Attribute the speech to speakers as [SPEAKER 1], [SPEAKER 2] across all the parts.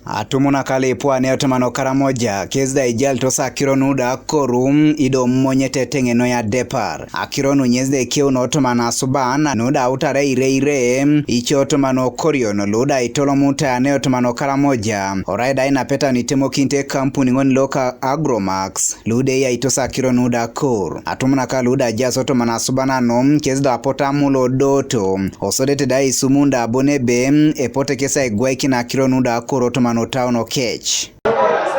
[SPEAKER 1] Atumuna kali pwani otomano Karamoja kezda ijal tosa akironu da korum ido monyete tengeno ya depar akironu nyezde kiuno otomana subana nuda utare ire ichi otomano koriono luda itolo muta ane otomano Karamoja oraida ina peta nitemo kinte kampuni ngoni loka Agromax lude ya itosa akironu da kor atumuna ka luda jas otomana subana nom kezda apota mulo doto osodete da isumunda abonebe epote kesa igwaiki na akironu da kor otomano town or catch.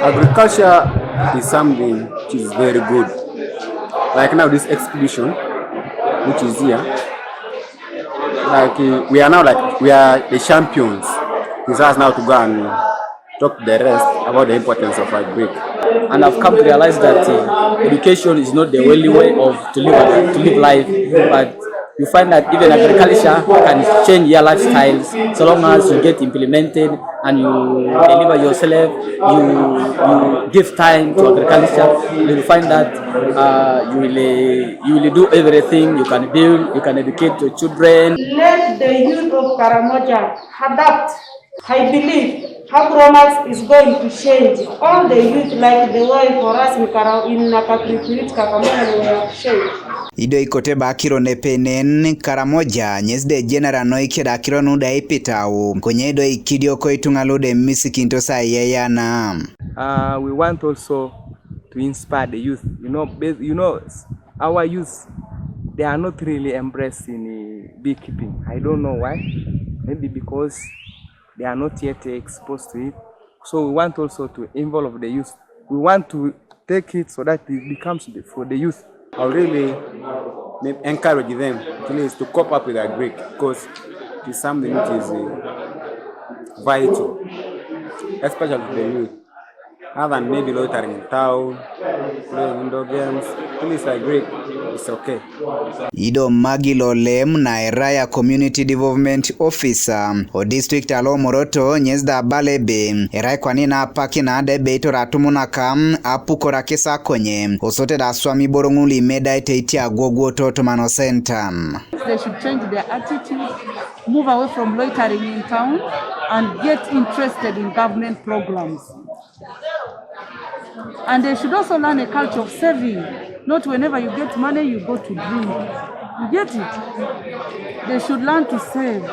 [SPEAKER 2] Agriculture is something which is very good. Like now this exhibition which is here, like we are the champions. It's us now to go and talk to the rest about the importance of agric.
[SPEAKER 3] And I've come to realize that education is not the only way to live life, but you find that even agriculture can change your lifestyles so long as you get implemented and you deliver yourself, you give time to agriculture. You will find that you will do everything. You can build, you can educate your children.
[SPEAKER 4] Let the youth of Karamoja adapt. I believe Agromax is going to change all the youth like the way for us in Kakamega we have changed.
[SPEAKER 1] Ido ikote bakiro nepenen Karamoja nyesde general noikeda akiro nuda ipitau kwenye ido ikidio koitungalude misikinto sa yeyana.
[SPEAKER 5] We want also to inspire the youth. You know, our youth, they are not really embracing beekeeping. I don't know why. Maybe because they are not yet exposed to it. So we want also to involve the youth. We want to take it so that it becomes for the youth.
[SPEAKER 2] I really encourage them please to cope up with agric because it is something which is vital, especially for the youth. Other than maybe loitering in town, playing indoor games, please agric, it's okay.
[SPEAKER 1] Ido Magilo Lem na Eraya Community Development Officer o District Alo Moroto nyezda balebe Eraya kwa nina paki na adebe ito ratumuna kam apukora kesa konye osote da swami boronguli meda ite iti agwogwo toto mano sentam.
[SPEAKER 6] They should change their attitude, move away from loitering in town and get interested in government programs. And they should also learn a culture of saving. Not whenever you get money, you go to drink. You get it? They should learn to save.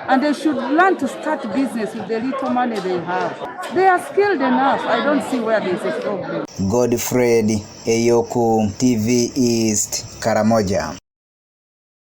[SPEAKER 6] And they should learn to start business with the little money they have. They are skilled enough. I don't see where there is a problem.
[SPEAKER 1] Godfred Eyoku, TV East, Karamoja.